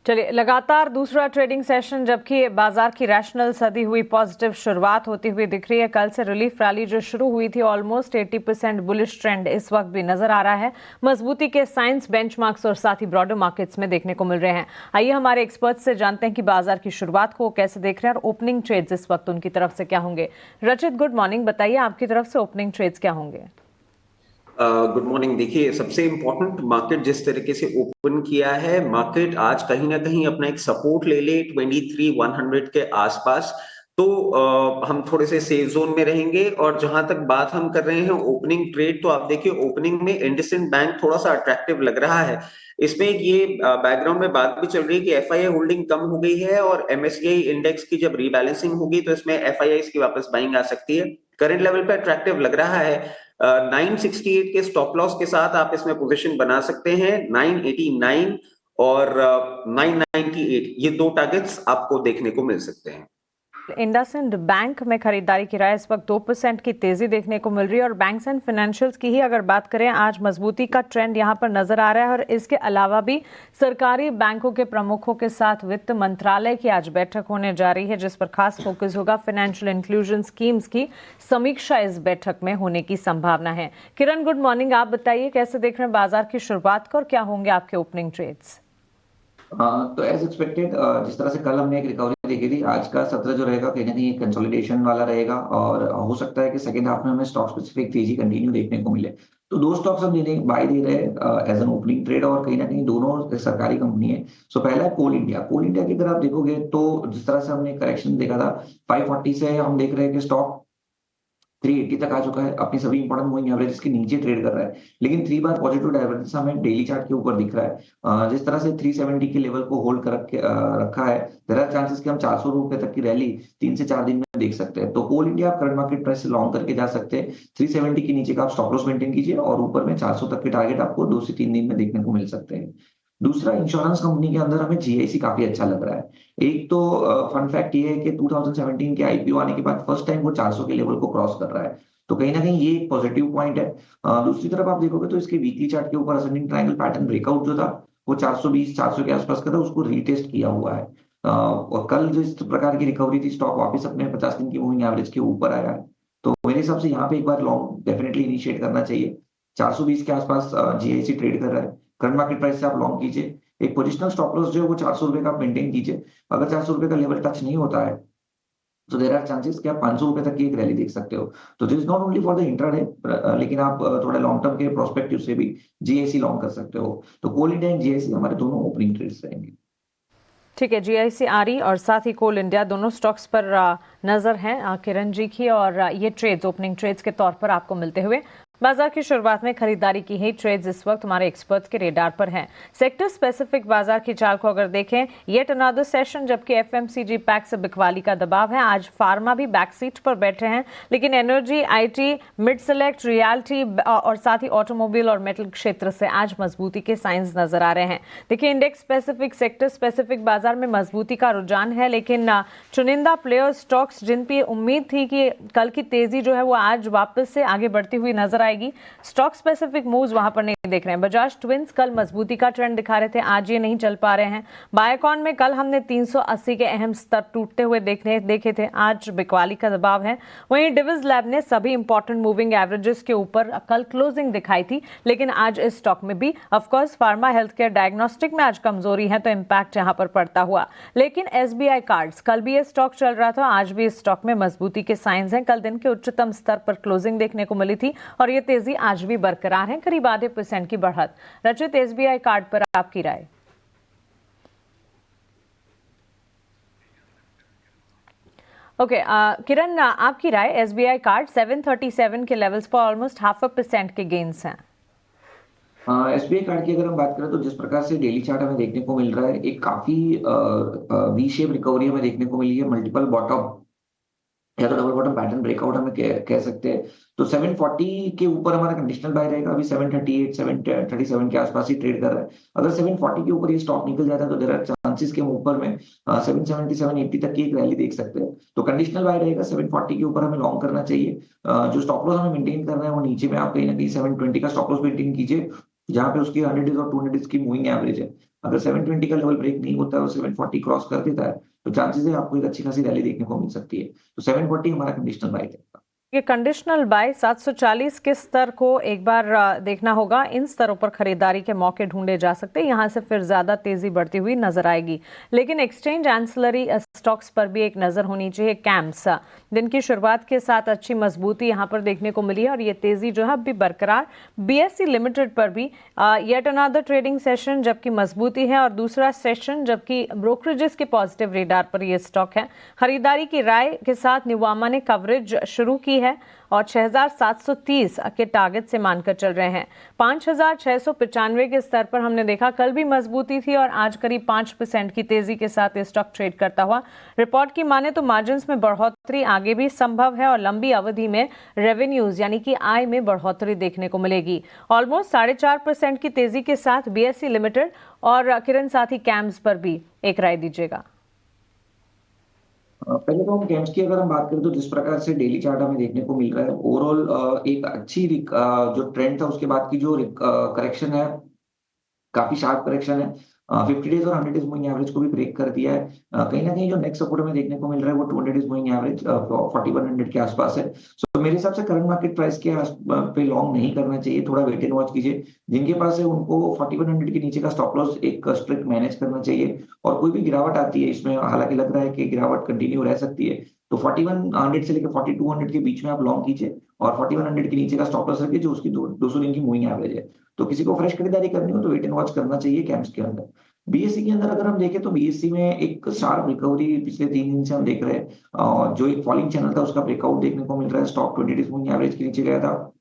चलिए, लगातार दूसरा ट्रेडिंग सेशन जबकि बाजार की रैशनल सदी हुई पॉजिटिव शुरुआत होती हुई दिख रही है। कल से रिलीफ रैली जो शुरू हुई थी ऑलमोस्ट 80% बुलिश ट्रेंड इस वक्त भी नजर आ रहा है। मजबूती के साइंस बेंचमार्क्स और साथ ही ब्रॉडर मार्केट्स में देखने को मिल रहे हैं। आइए हमारे एक्सपर्ट से जानते हैं कि बाजार की शुरुआत को कैसे देख रहे हैं और ओपनिंग ट्रेड्स इस वक्त उनकी तरफ से क्या होंगे। रचित, गुड मॉर्निंग, बताइए आपकी तरफ से ओपनिंग ट्रेड्स क्या होंगे। Good morning. देखिए, सबसे इम्पोर्टेंट, मार्केट जिस तरीके से ओपन किया है, मार्केट आज कहीं ना कहीं अपना एक सपोर्ट ले ले 23,100 के आसपास। तो हम थोड़े से सेफ जोन में रहेंगे। और जहां तक बात हम कर रहे हैं ओपनिंग ट्रेड, तो आप देखिए ओपनिंग में इंडसइंड बैंक थोड़ा सा अट्रैक्टिव लग रहा है। इसमें एक ये बैकग्राउंड में बात भी चल रही है कि एफआईआई होल्डिंग कम हो गई है और एमएससीआई इंडेक्स की जब रीबैलेंसिंग होगी तो इसमें एफआईआई की वापस बाइंग आ सकती है। करंट लेवल पे अट्रैक्टिव लग रहा है। 968 के स्टॉप लॉस के साथ आप इसमें पोजीशन बना सकते हैं। 989 और 998, ये दो टारगेट्स आपको देखने को मिल सकते हैं। इंडसइंड बैंक में खरीदारी की राय इस वक्त 2% की तेजी देखने को मिल रही है। और बैंक्स एंड फाइनेंशियल्स की ही अगर बात करें, आज मजबूती का ट्रेंड यहां पर नजर आ रहा है। और इसके अलावा भी सरकारी बैंकों के प्रमुखों के साथ वित्त मंत्रालय की आज बैठक होने जा रही है, जिस पर खास फोकस होगा। फाइनेंशियल इंक्लूजन स्कीम्स की समीक्षा इस बैठक में होने की संभावना है। किरण, गुड मॉर्निंग, आप बताइए कैसे देख रहे हैं बाजार की शुरुआत को और क्या होंगे आपके ओपनिंग ट्रेड्स। तो एज एक्सपेक्टेड, जिस तरह से कल हमने एक रिकवरी देखी थी, आज का सत्र जो रहेगा कहीं ना कहीं कंसोलिडेशन वाला रहेगा। और हो सकता है कि सेकंड हाफ में हमें स्टॉक स्पेसिफिक तेजी कंटिन्यू देखने को मिले। तो दो स्टॉक्स हम बाय दे रहे हैं एज एन ओपनिंग ट्रेड, और कहीं ना कहीं दोनों सरकारी कंपनी है। सो पहला है कोल इंडिया। कोल इंडिया की अगर आप देखोगे तो जिस तरह से हमने करेक्शन देखा था 540 से, हम देख रहे हैं कि स्टॉक 380 तक आ चुका है, अपनी सभी इंपॉर्टेंट मूविंग एवरेज के नीचे ट्रेड कर रहा है। लेकिन 3 बार पॉजिटिव डाइवर्जेंस हमें डेली चार्ट के ऊपर दिख रहा है। जिस तरह से 370 के लेवल को होल्ड कर रखा है, देयर आर चांसेस कि हम 400 रुपए तक की रैली 3 से 4 दिन में देख सकते हैं। तो कोल इंडिया आप करंट मार्केट प्राइस से लॉन्ग करके जा सकते हैं। 370 के नीचे का आप स्टॉप लॉस मेंटेन कीजिए और ऊपर में 400 तक के टारगेट आपको 2 से 3 दिन में देखने को मिल सकते हैं। दूसरा, इंश्योरेंस कंपनी के अंदर हमें जीआईसी काफी अच्छा लग रहा है। एक तो फन फैक्ट ये है कि 2017 के आईपीओ आने के बाद फर्स्ट टाइम वो 400 के लेवल को क्रॉस कर रहा है। तो कहीं ना कहीं ये एक पॉजिटिव पॉइंट है। दूसरी तरफ आप देखोगे तो इसके वीकली चार्ट के ऊपर असेंडिंग ट्रायंगल पैटर्न ब्रेकआउट जो था वो 420 400 के आसपास का था, उसको रीटेस्ट किया हुआ है। और कल जो इस प्रकार की रिकवरी थी, स्टॉक वापस अपने 50 दिन की मूविंग एवरेज के ऊपर आया है। तो मेरे हिसाब से यहाँ पे एक बार लॉन्ग डेफिनेटली इनिशिएट करना चाहिए। 420 के आसपास जीआईसी ट्रेड कर रहा है। करंट मार्केट प्राइस से आप लॉन्ग कीजिए। एक पोजिशनल स्टॉप लॉस जो है वो 400 रुपए का आप मेंटेन कीजिए। अगर 400 रुपए का लेवल टच नहीं होता है तो देर आर चांसेस कि आप 500 रुपए तक की एक रैली देख सकते हो। तो this is not only for the intraday, लेकिन आप थोड़ा लॉन्ग टर्म के प्रोस्पेक्टिव से भी जीआईसी लॉन्ग कर सकते हो। तो कोल इंडिया एंड जीआईसी हमारे दोनों ओपनिंग ट्रेड्स रहेंगे। ठीक है, जीआईसी आरई और साथ ही कोल इंडिया दोनों स्टॉक्स पर नजर है किरण जी की। और ये ट्रेड्स ओपनिंग ट्रेड्स के तौर पर आपको मिलते हुए। बाजार की शुरुआत में खरीदारी की ही ट्रेड्स इस वक्त हमारे एक्सपर्ट्स के रेडार पर हैं। सेक्टर स्पेसिफिक बाजार की चाल को अगर देखें, येट अनदर सेशन जबकि एफएमसीजी पैक से बिकवाली का दबाव है। आज फार्मा भी बैक सीट पर बैठे हैं, लेकिन energy, IT, mid select, reality और साथ ही ऑटोमोबाइल और मेटल क्षेत्र से आज मजबूती के साइंस नजर आ रहे हैं। देखिए, इंडेक्स स्पेसिफिक, सेक्टर स्पेसिफिक बाजार में मजबूती का रुझान है, लेकिन चुनिंदा प्लेयर स्टॉक्स जिन पर उम्मीद थी कि कल की तेजी जो है वो आज वापस से आगे बढ़ती हुई नजर आएगी, स्टॉक स्पेसिफिक मूव्स वहां पर नहीं देख रहे हैं। बजाज ट्विंस कल मजबूती का ट्रेंड दिखा रहे थे, आज ये नहीं चल पा रहे हैं। बायोकॉन में कल हमने 380 के अहम स्तर टूटते हुए देखे थे, आज बिकवाली का दबाव है। वहीं डिविज लैब ने सभी इंपॉर्टेंट मूविंग एवरेजेस के ऊपर कल क्लोजिंग दिखाई थी, लेकिन आज इस स्टॉक में भी of course pharma, health care, diagnostic में आज कमजोरी है, तो इंपैक्ट यहां पर पड़ता हुआ। लेकिन एसबीआई कार्ड्स, कल भी ये स्टॉक चल रहा था, आज भी इस स्टॉक में मजबूती के साइंस हैं। कल दिन के उच्चतम स्तर पर क्लोजिंग देखने को मिली थी और ये तेजी आज भी बरकरार है, करीब आधे % की बढ़त। रचित, एसबीआई कार्ड पर आपकी राय। ओके, किरण, आपकी राय। एसबीआई कार्ड 737 के लेवल्स पर ऑलमोस्ट 0.5% के गेन्स हैं। एसबीआई कार्ड की अगर हम बात करें तो जिस प्रकार से डेली चार्ट हमें देखने को मिल रहा है, एक काफी वी शेप रिकवरी हमें देखने को मिली है। मल्टीपल बॉटम या तो डबल बॉटम पैटर्न ब्रेकआउट हमें कह सकते हैं। तो 740 के ऊपर हमारा कंडीशनल बाय रहेगा। अभी 738 737 के आसपास ही ट्रेड कर रहा है। अगर 740 के ऊपर ये स्टॉक निकल जाता है तो देयर आर चांसेस के हम ऊपर में 770 780 तक की एक रैली देख सकते हैं। तो कंडीशनल बाय रहेगा, 740 के ऊपर हमें लॉन्ग करना चाहिए। जो स्टॉप लॉस हमें मेंटेन करना है वो नीचे में आप कहीं ना कहीं 720 का स्टॉप लॉस मेंटेन कीजिए, जहां पे उसकी 100 डेज और 200 डेज की मूविंग एवरेज है। अगर 720 का लेवल ब्रेक नहीं होता है और 740 क्रॉस कर देता है, तो चांसेस है आपको एक अच्छी खासी रैली देखने को मिल सकती है। तो 740 हमारा कंडीशनल बाय है। ये कंडीशनल बाय 740 के स्तर को एक बार देखना होगा। इन स्तरों पर खरीदारी के मौके ढूंढे जा सकते हैं, यहां से फिर ज्यादा तेजी बढ़ती हुई नजर आएगी। लेकिन एक्सचेंज एंसिलरी स्टॉक्स पर भी एक नजर होनी चाहिए। कैम्स दिन की शुरुआत के साथ अच्छी मजबूती यहां पर देखने को मिली है और ये तेजी जो है अब भी बरकरार। बीएसई लिमिटेड पर भी येट अनदर ट्रेडिंग सेशन जबकि मजबूती है और दूसरा सेशन जबकि ब्रोकरेजेस के पॉजिटिव रेडार पर यह स्टॉक है। खरीदारी की राय के साथ निवामा ने कवरेज शुरू की है और 6730 के टारगेट से मानकर चल रहे हैं। 5695 के स्तर पर हमने देखा कल भी मजबूती थी और आज करीब 5% की तेजी के साथ ये स्टॉक ट्रेड करता हुआ। रिपोर्ट की माने तो मार्जिन में बढ़ोतरी आगे भी संभव है और लंबी अवधि में रेवेन्यूज यानी कि आय में बढ़ोतरी देखने को मिलेगी। ऑलमोस्ट 4.5% की तेजी के साथ बीएसई लिमिटेड और किरण साथी कैम्स पर भी एक राय दीजिएगा। पहले तो हम कैम्स की अगर हम बात करें तो जिस प्रकार से डेली चार्ट हमें देखने को मिल रहा है, ओवरऑल एक अच्छी जो ट्रेंड था उसके बाद की जो करेक्शन है, काफी शार्प करेक्शन है। 50 डेज और 100 डेज मूविंग एवरेज को भी ब्रेक कर दिया है। कहीं ना कहीं जो नेक्स्ट सपोर्ट हमें देखने को मिल रहा है वो 200 डेज मूविंग एवरेज 4100 के आसपास है। सो मेरे हिसाब से करंट मार्केट प्राइस के पे लॉन्ग नहीं करना चाहिए, थोड़ा वेट एंड वॉच कीजिए। जिनके पास है उनको 4100 के नीचे का स्टॉप लॉस एक स्ट्रिक्ट मैनेज करना चाहिए और कोई भी गिरावट आती है इसमें, हालांकि लग रहा है कि गिरावट कंटिन्यू रह सकती है, तो 4100 से लेकर 4200 के बीच में आप लॉन्ग कीजिए और 4100 के नीचे का स्टॉप लॉस रखिए जो उसकी 200 दिन की मूविंग एवरेज है। तो किसी को फ्रेश खरीदारी करनी हो तो वेट एंड वॉच करना चाहिए कैम्स के अंदर। बीएससी के अंदर अगर हम देखें तो बीएससी में एक शार्प रिकवरी पिछले 3 दिन से हम देख रहे हैं और जो एक फॉलिंग चैनल था उसका ब्रेकआउट देखने को मिल रहा है। स्टॉक 20 डेज मूविंग एवरेज के नीचे गया था,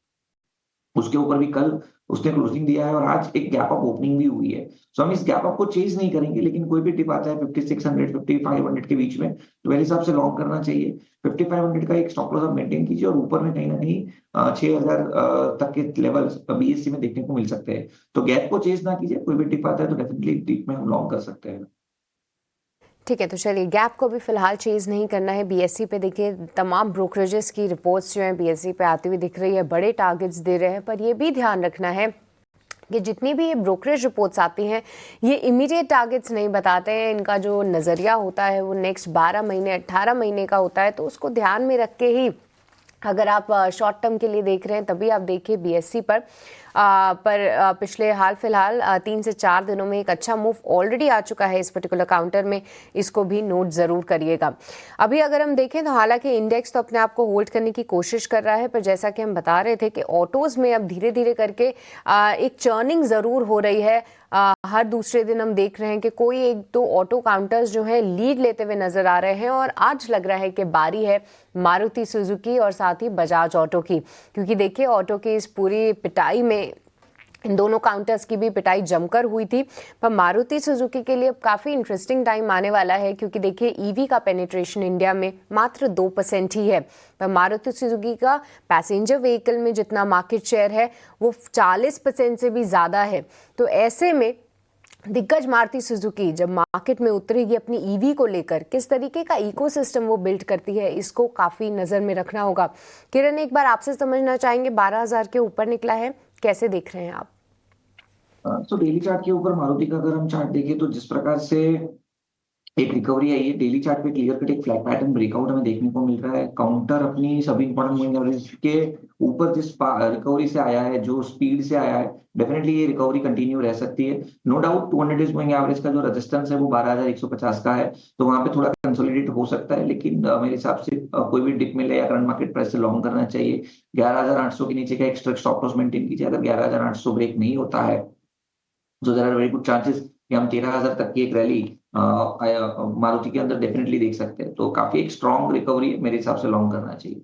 उसके ऊपर भी कल उसने क्लोजिंग दिया है और आज एक गैप अप ओपनिंग भी हुई है। सो हम इस गैप अप को चेज नहीं करेंगे, लेकिन कोई भी टिप आता है 5600 5500 के बीच में तो मेरे हिसाब से लॉन्ग करना चाहिए। 5500 का एक स्टॉप लॉस आप मेंटेन कीजिए और ऊपर में कहीं ना कहीं 6000 तक के लेवल्स बीएससी में देखने को मिल सकते हैं। तो गैप को चेज ना कीजिए, कोई भी टिप आता है तो डेफिनेटली टिप में हम लॉन्ग कर सकते हैं। ठीक है, तो चलिए गैप को भी फिलहाल चेज नहीं करना है। बीएसई पे देखिए तमाम ब्रोकरेजेस की रिपोर्ट्स जो हैं बीएसई पे आती हुई दिख रही है, बड़े टारगेट्स दे रहे हैं, पर ये भी ध्यान रखना है कि जितनी भी ये ब्रोकरेज रिपोर्ट्स आती हैं ये इमीडिएट टारगेट्स नहीं बताते हैं। इनका जो नज़रिया होता है वो नेक्स्ट 12 महीने 18 महीने का होता है, तो उसको ध्यान में रख के ही अगर आप शॉर्ट टर्म के लिए देख रहे हैं तभी आप देखिए बीएसई पर पिछले हाल फिलहाल 3 से 4 दिनों में एक अच्छा मूव ऑलरेडी आ चुका है इस पर्टिकुलर काउंटर में, इसको भी नोट ज़रूर करिएगा। अभी अगर हम देखें तो हालांकि इंडेक्स तो अपने आप को होल्ड करने की कोशिश कर रहा है, पर जैसा कि हम बता रहे थे कि ऑटोज़ में अब धीरे धीरे करके एक चर्निंग ज़रूर हो रही है। हर दूसरे दिन हम देख रहे हैं कि कोई एक दो ऑटो काउंटर्स जो हैं लीड लेते हुए नजर आ रहे हैं और आज लग रहा है कि बारी है मारुति सुजुकी और साथ ही बजाज ऑटो की, क्योंकि देखिए ऑटो की इस पूरी पिटाई में इन दोनों काउंटर्स की भी पिटाई जमकर हुई थी। पर मारुति सुजुकी के लिए अब काफ़ी इंटरेस्टिंग टाइम आने वाला है, क्योंकि देखिए ईवी का पेनिट्रेशन इंडिया में मात्र 2% ही है, पर मारुति सुजुकी का पैसेंजर व्हीकल में जितना मार्केट शेयर है वो 40% से भी ज़्यादा है। तो ऐसे में दिग्गज मारुति सुजुकी जब मार्केट में उतरेगी अपनी ईवी को लेकर, किस तरीके का इकोसिस्टम वो बिल्ड करती है, इसको काफ़ी नज़र में रखना होगा। किरण, एक बार आपसे समझना चाहेंगे 12,000 के ऊपर निकला है, कैसे देख रहे हैं आप? तो डेली चार्ट के ऊपर मारुति का अगर हम चार्ट देखें तो जिस प्रकार से एक रिकवरी आई है, डेली चार्ट पे क्लियर कट एक फ्लैट पैटर्न ब्रेकआउट हमें देखने को मिल रहा है। काउंटर अपनी सभी इंपॉर्टेंट मूविंग एवरेज के ऊपर जिस रिकवरी से आया है, जो स्पीड से आया है, डेफिनेटली ये रिकवरी कंटिन्यू रह सकती है। No doubt 200 days moving average का जो रेजिस्टेंस है वो 12150 का है, तो वहां पे थोड़ा कंसोलिडेट हो सकता है, लेकिन मेरे हिसाब से कोई भी डिप मिले या करंट मार्केट प्राइस से लॉन्ग करना चाहिए। 11800 के नीचे का एक्स्ट्रा स्टॉप लॉस मेंटेन कीजिए। अगर 11800 ब्रेक नहीं होता है तो there are very good chances कि हम 13,000 तक की एक रैली मारुति के अंदर डेफिनेटली देख सकते हैं। तो काफी एक स्ट्रॉन्ग रिकवरी मेरे हिसाब से लॉन्ग करना चाहिए।